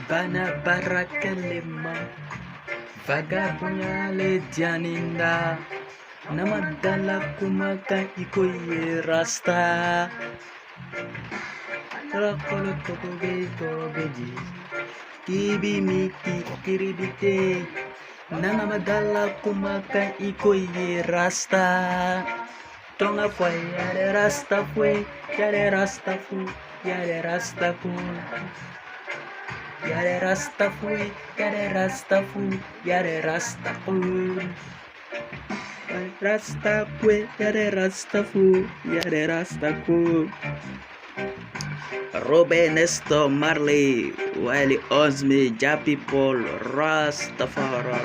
Bana barakalema vagabundale janinda namadala kumaka ikoye rasta rakolo tokoge togeji kibi miki kiribite namadala kumaka ikoye rasta tonga fue yare rasta fue yare rasta fu yare rasta fu yare rasta fui, yare rasta fu, yare rasta fu, rasta fue, yare rasta fu, yare rasta fu. Robin Nesto Marley, Wiley Osme, Ja People, Rastafari.